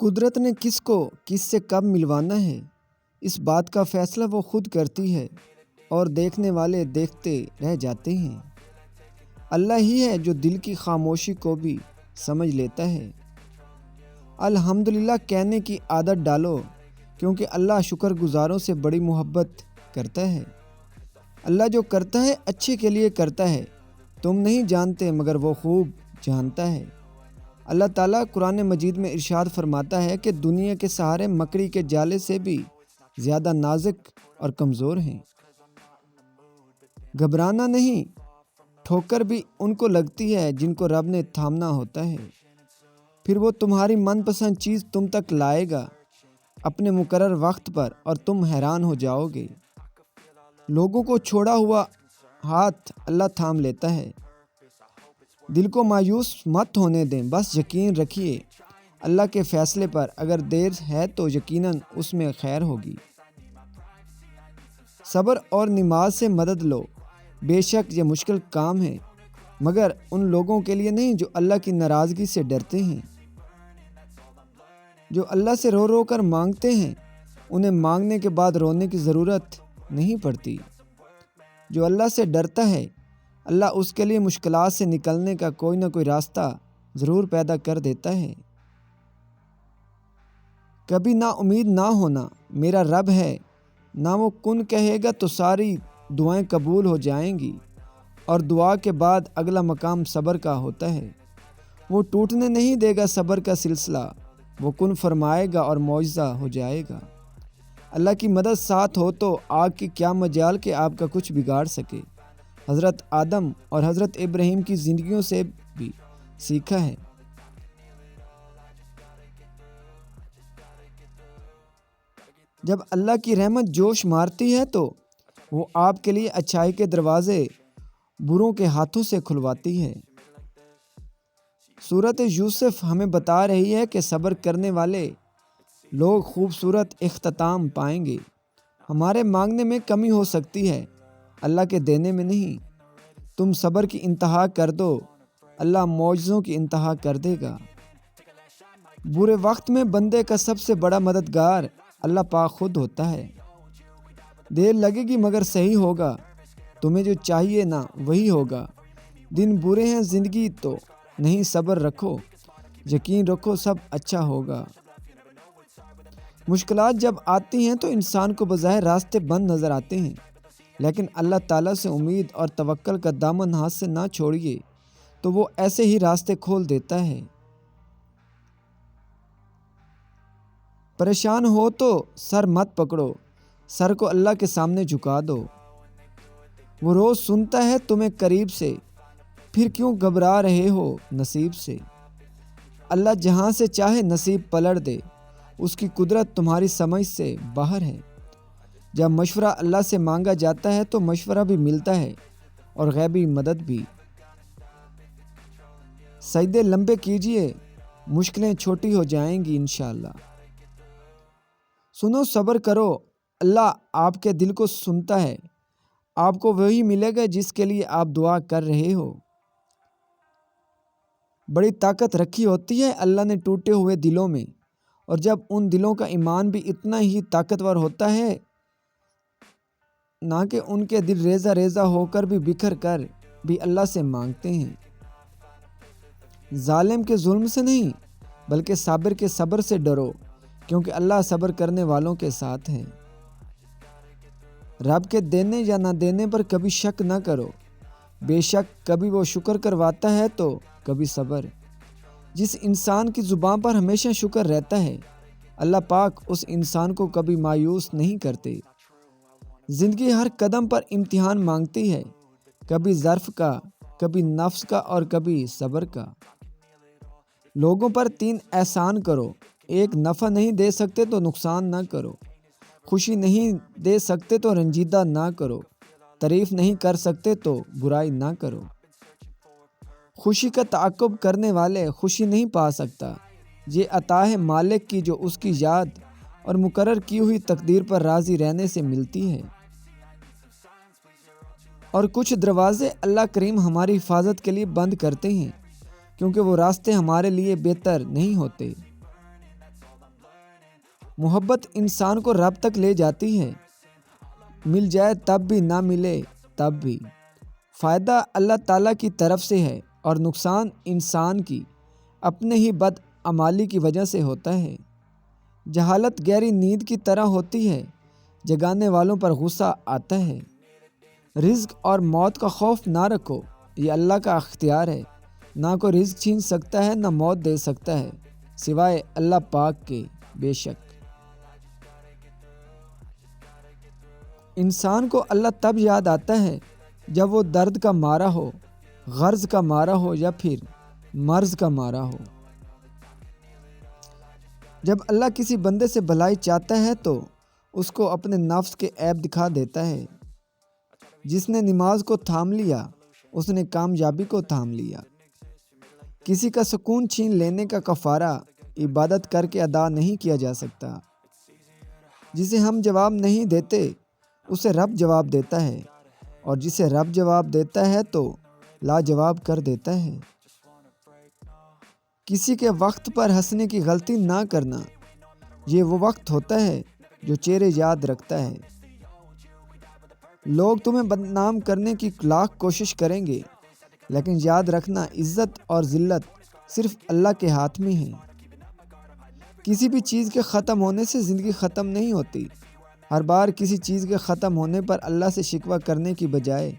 قدرت نے کس کو کس سے کب ملوانا ہے، اس بات کا فیصلہ وہ خود کرتی ہے اور دیکھنے والے دیکھتے رہ جاتے ہیں۔ اللہ ہی ہے جو دل کی خاموشی کو بھی سمجھ لیتا ہے۔ الحمدللہ کہنے کی عادت ڈالو، کیونکہ اللہ شکر گزاروں سے بڑی محبت کرتا ہے۔ اللہ جو کرتا ہے اچھے کے لیے کرتا ہے، تم نہیں جانتے مگر وہ خوب جانتا ہے۔ اللہ تعالیٰ قرآن مجید میں ارشاد فرماتا ہے کہ دنیا کے سہارے مکڑی کے جالے سے بھی زیادہ نازک اور کمزور ہیں۔ گھبرانا نہیں، ٹھوکر بھی ان کو لگتی ہے جن کو رب نے تھامنا ہوتا ہے، پھر وہ تمہاری من پسند چیز تم تک لائے گا اپنے مقرر وقت پر، اور تم حیران ہو جاؤ گے۔ لوگوں کو چھوڑا ہوا ہاتھ اللہ تھام لیتا ہے۔ دل کو مایوس مت ہونے دیں، بس یقین رکھیے اللہ کے فیصلے پر، اگر دیر ہے تو یقیناً اس میں خیر ہوگی۔ صبر اور نماز سے مدد لو، بے شک یہ مشکل کام ہے، مگر ان لوگوں کے لیے نہیں جو اللہ کی ناراضگی سے ڈرتے ہیں۔ جو اللہ سے رو رو کر مانگتے ہیں، انہیں مانگنے کے بعد رونے کی ضرورت نہیں پڑتی۔ جو اللہ سے ڈرتا ہے، اللہ اس کے لیے مشکلات سے نکلنے کا کوئی نہ کوئی راستہ ضرور پیدا کر دیتا ہے۔ کبھی نا امید نہ ہونا، میرا رب ہے، نہ وہ کن کہے گا تو ساری دعائیں قبول ہو جائیں گی، اور دعا کے بعد اگلا مقام صبر کا ہوتا ہے۔ وہ ٹوٹنے نہیں دے گا صبر کا سلسلہ، وہ کن فرمائے گا اور معجزہ ہو جائے گا۔ اللہ کی مدد ساتھ ہو تو آگ کی کیا مجال کہ آپ کا کچھ بگاڑ سکے۔ حضرت آدم اور حضرت ابراہیم کی زندگیوں سے بھی سیکھا ہے۔ جب اللہ کی رحمت جوش مارتی ہے تو وہ آپ کے لیے اچھائی کے دروازے بروں کے ہاتھوں سے کھلواتی ہے۔ سورۃ یوسف ہمیں بتا رہی ہے کہ صبر کرنے والے لوگ خوبصورت اختتام پائیں گے۔ ہمارے مانگنے میں کمی ہو سکتی ہے، اللہ کے دینے میں نہیں۔ تم صبر کی انتہا کر دو، اللہ معجزوں کی انتہا کر دے گا۔ برے وقت میں بندے کا سب سے بڑا مددگار اللہ پاک خود ہوتا ہے۔ دیر لگے گی مگر صحیح ہوگا، تمہیں جو چاہیے نا وہی ہوگا۔ دن برے ہیں زندگی تو نہیں، صبر رکھو، یقین رکھو سب اچھا ہوگا۔ مشکلات جب آتی ہیں تو انسان کو بظاہر راستے بند نظر آتے ہیں، لیکن اللہ تعالیٰ سے امید اور توکل کا دامن ہاتھ سے نہ چھوڑیے تو وہ ایسے ہی راستے کھول دیتا ہے۔ پریشان ہو تو سر مت پکڑو، سر کو اللہ کے سامنے جھکا دو۔ وہ روز سنتا ہے تمہیں قریب سے، پھر کیوں گھبرا رہے ہو نصیب سے۔ اللہ جہاں سے چاہے نصیب پلٹ دے، اس کی قدرت تمہاری سمجھ سے باہر ہے۔ جب مشورہ اللہ سے مانگا جاتا ہے تو مشورہ بھی ملتا ہے اور غیبی مدد بھی۔ سجدے لمبے کیجئے، مشکلیں چھوٹی ہو جائیں گی انشاءاللہ۔ سنو صبر کرو، اللہ آپ کے دل کو سنتا ہے، آپ کو وہی ملے گا جس کے لیے آپ دعا کر رہے ہو۔ بڑی طاقت رکھی ہوتی ہے اللہ نے ٹوٹے ہوئے دلوں میں، اور جب ان دلوں کا ایمان بھی اتنا ہی طاقتور ہوتا ہے، نہ کہ ان کے دل ریزہ ریزہ ہو کر بھی بکھر کر بھی اللہ سے مانگتے ہیں۔ ظالم کے ظلم سے نہیں بلکہ صابر کے صبر سے ڈرو، کیونکہ اللہ صبر کرنے والوں کے ساتھ ہے۔ رب کے دینے یا نہ دینے پر کبھی شک نہ کرو، بے شک کبھی وہ شکر کرواتا ہے تو کبھی صبر۔ جس انسان کی زبان پر ہمیشہ شکر رہتا ہے، اللہ پاک اس انسان کو کبھی مایوس نہیں کرتے۔ زندگی ہر قدم پر امتحان مانگتی ہے، کبھی ظرف کا، کبھی نفس کا اور کبھی صبر کا۔ لوگوں پر 3 احسان کرو، 1 نفع نہیں دے سکتے تو نقصان نہ کرو، خوشی نہیں دے سکتے تو رنجیدہ نہ کرو، تعریف نہیں کر سکتے تو برائی نہ کرو۔ خوشی کا تعاقب کرنے والے خوشی نہیں پا سکتا، یہ عطا ہے مالک کی جو اس کی یاد اور مقرر کی ہوئی تقدیر پر راضی رہنے سے ملتی ہے۔ اور کچھ دروازے اللہ کریم ہماری حفاظت کے لیے بند کرتے ہیں، کیونکہ وہ راستے ہمارے لیے بہتر نہیں ہوتے۔ محبت انسان کو رب تک لے جاتی ہے، مل جائے تب بھی، نہ ملے تب بھی۔ فائدہ اللہ تعالیٰ کی طرف سے ہے اور نقصان انسان کی اپنے ہی بد عمالی کی وجہ سے ہوتا ہے۔ جہالت گہری نیند کی طرح ہوتی ہے، جگانے والوں پر غصہ آتا ہے۔ رزق اور موت کا خوف نہ رکھو، یہ اللہ کا اختیار ہے، نہ کوئی رزق چھین سکتا ہے نہ موت دے سکتا ہے سوائے اللہ پاک کے۔ بے شک انسان کو اللہ تب یاد آتا ہے جب وہ درد کا مارا ہو، غرض کا مارا ہو یا پھر مرض کا مارا ہو۔ جب اللہ کسی بندے سے بھلائی چاہتا ہے تو اس کو اپنے نفس کے عیب دکھا دیتا ہے۔ جس نے نماز کو تھام لیا اس نے کامیابی کو تھام لیا۔ کسی کا سکون چھین لینے کا کفارہ عبادت کر کے ادا نہیں کیا جا سکتا۔ جسے ہم جواب نہیں دیتے اسے رب جواب دیتا ہے، اور جسے رب جواب دیتا ہے تو لاجواب کر دیتا ہے۔ کسی کے وقت پر ہنسنے کی غلطی نہ کرنا، یہ وہ وقت ہوتا ہے جو چہرے یاد رکھتا ہے۔ لوگ تمہیں بدنام کرنے کی لاکھ کوشش کریں گے، لیکن یاد رکھنا عزت اور ذلت صرف اللہ کے ہاتھ میں ہے۔ کسی بھی چیز کے ختم ہونے سے زندگی ختم نہیں ہوتی۔ ہر بار کسی چیز کے ختم ہونے پر اللہ سے شکوہ کرنے کی بجائے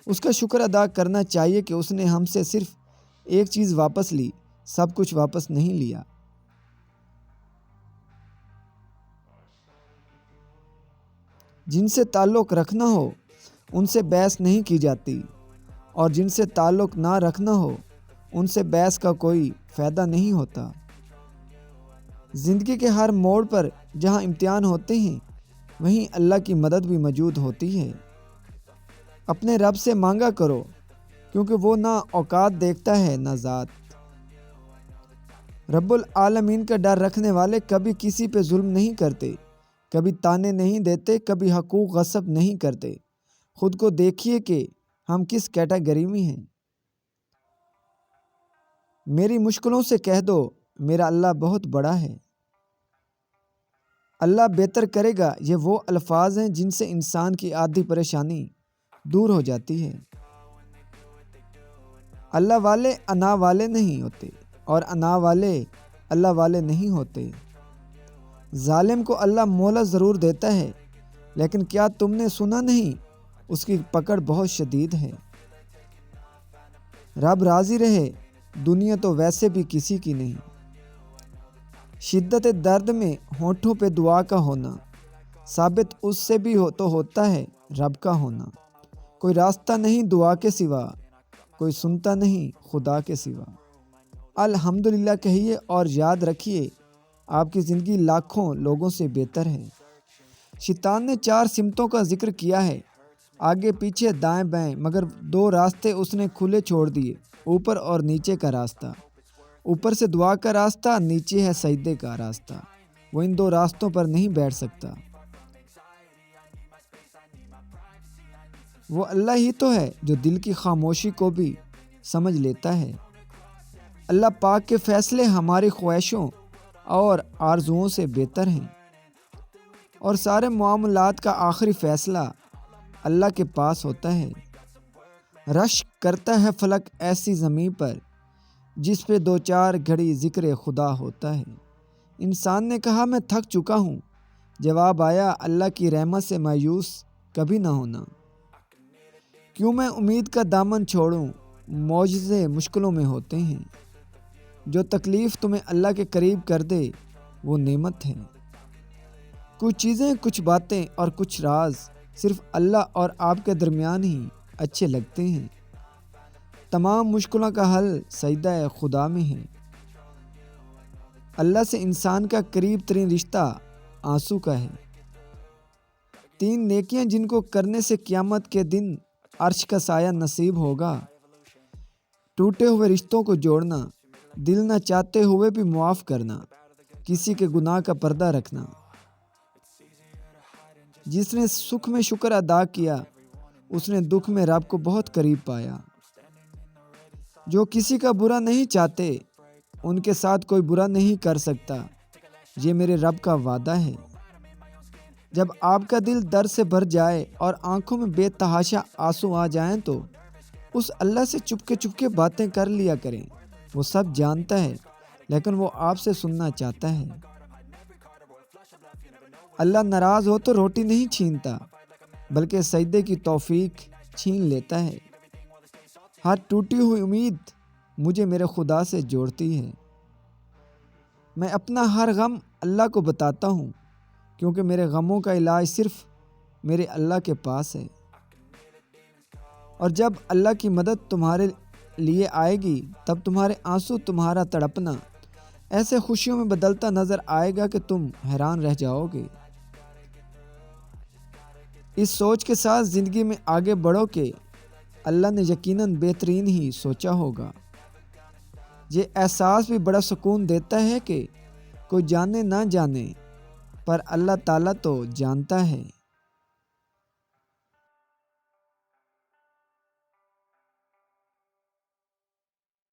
اس کا شکر ادا کرنا چاہیے کہ اس نے ہم سے صرف ایک چیز واپس لی، سب کچھ واپس نہیں لیا۔ جن سے تعلق رکھنا ہو ان سے بحث نہیں کی جاتی، اور جن سے تعلق نہ رکھنا ہو ان سے بحث کا کوئی فائدہ نہیں ہوتا۔ زندگی کے ہر موڑ پر جہاں امتحان ہوتے ہیں وہیں اللہ کی مدد بھی موجود ہوتی ہے۔ اپنے رب سے مانگا کرو، کیونکہ وہ نہ اوقات دیکھتا ہے نہ ذات۔ رب العالمین کا ڈر رکھنے والے کبھی کسی پہ ظلم نہیں کرتے، کبھی تانے نہیں دیتے، کبھی حقوق غصب نہیں کرتے۔ خود کو دیکھیے کہ ہم کس کیٹیگری میں ہیں۔ میری مشکلوں سے کہہ دو میرا اللہ بہت بڑا ہے۔ اللہ بہتر کرے گا، یہ وہ الفاظ ہیں جن سے انسان کی آدھی پریشانی دور ہو جاتی ہے۔ اللہ والے انا والے نہیں ہوتے اور انا والے اللہ والے نہیں ہوتے۔ ظالم کو اللہ مہلت ضرور دیتا ہے، لیکن کیا تم نے سنا نہیں اس کی پکڑ بہت شدید ہے۔ رب راضی رہے، دنیا تو ویسے بھی کسی کی نہیں۔ شدت درد میں ہونٹوں پہ دعا کا ہونا ثابت اس سے بھی تو ہوتا ہے رب کا ہونا۔ کوئی راستہ نہیں دعا کے سوا، کوئی سنتا نہیں خدا کے سوا۔ الحمدللہ کہیے اور یاد رکھیے آپ کی زندگی لاکھوں لوگوں سے بہتر ہے۔ شیطان نے 4 سمتوں کا ذکر کیا ہے، آگے پیچھے دائیں بائیں، مگر 2 راستے اس نے کھلے چھوڑ دیے، اوپر اور نیچے کا راستہ۔ اوپر سے دعا کا راستہ، نیچے ہے سجدے کا راستہ۔ وہ ان 2 راستوں پر نہیں بیٹھ سکتا۔ وہ اللہ ہی تو ہے جو دل کی خاموشی کو بھی سمجھ لیتا ہے۔ اللہ پاک کے فیصلے ہماری خواہشوں اور آرزوؤں سے بہتر ہیں، اور سارے معاملات کا آخری فیصلہ اللہ کے پاس ہوتا ہے۔ رشک کرتا ہے فلک ایسی زمین پر جس پہ 2-4 گھڑی ذکر خدا ہوتا ہے۔ انسان نے کہا میں تھک چکا ہوں، جواب آیا اللہ کی رحمت سے مایوس کبھی نہ ہونا۔ کیوں میں امید کا دامن چھوڑوں، معجزے مشکلوں میں ہوتے ہیں۔ جو تکلیف تمہیں اللہ کے قریب کر دے وہ نعمت ہے۔ کچھ چیزیں، کچھ باتیں اور کچھ راز صرف اللہ اور آپ کے درمیان ہی اچھے لگتے ہیں۔ تمام مشکلوں کا حل سجدہ خدا میں ہے۔ اللہ سے انسان کا قریب ترین رشتہ آنسو کا ہے۔ 3 نیکیاں جن کو کرنے سے قیامت کے دن عرش کا سایہ نصیب ہوگا: ٹوٹے ہوئے رشتوں کو جوڑنا، دل نہ چاہتے ہوئے بھی معاف کرنا، کسی کے گناہ کا پردہ رکھنا۔ جس نے سکھ میں شکر ادا کیا اس نے دکھ میں رب کو بہت قریب پایا۔ جو کسی کا برا نہیں چاہتے ان کے ساتھ کوئی برا نہیں کر سکتا۔ یہ میرے رب کا وعدہ ہے۔ جب آپ کا دل درد سے بھر جائے اور آنکھوں میں بے تحاشا آنسو آ جائیں تو اس اللہ سے چپکے باتیں کر لیا کریں۔ وہ سب جانتا ہے لیکن وہ آپ سے سننا چاہتا ہے۔ اللہ ناراض ہو تو روٹی نہیں چھینتا بلکہ سجدے کی توفیق چھین لیتا ہے۔ ہر ٹوٹی ہوئی امید مجھے میرے خدا سے جوڑتی ہے۔ میں اپنا ہر غم اللہ کو بتاتا ہوں کیونکہ میرے غموں کا علاج صرف میرے اللہ کے پاس ہے۔ اور جب اللہ کی مدد تمہارے لیے آئے گی تب تمہارے آنسو، تمہارا تڑپنا ایسے خوشیوں میں بدلتا نظر آئے گا کہ تم حیران رہ جاؤ گے۔ اس سوچ کے ساتھ زندگی میں آگے بڑھو کہ اللہ نے یقیناً بہترین ہی سوچا ہوگا۔ یہ احساس بھی بڑا سکون دیتا ہے کہ کوئی جانے نہ جانے پر اللہ تعالیٰ تو جانتا ہے۔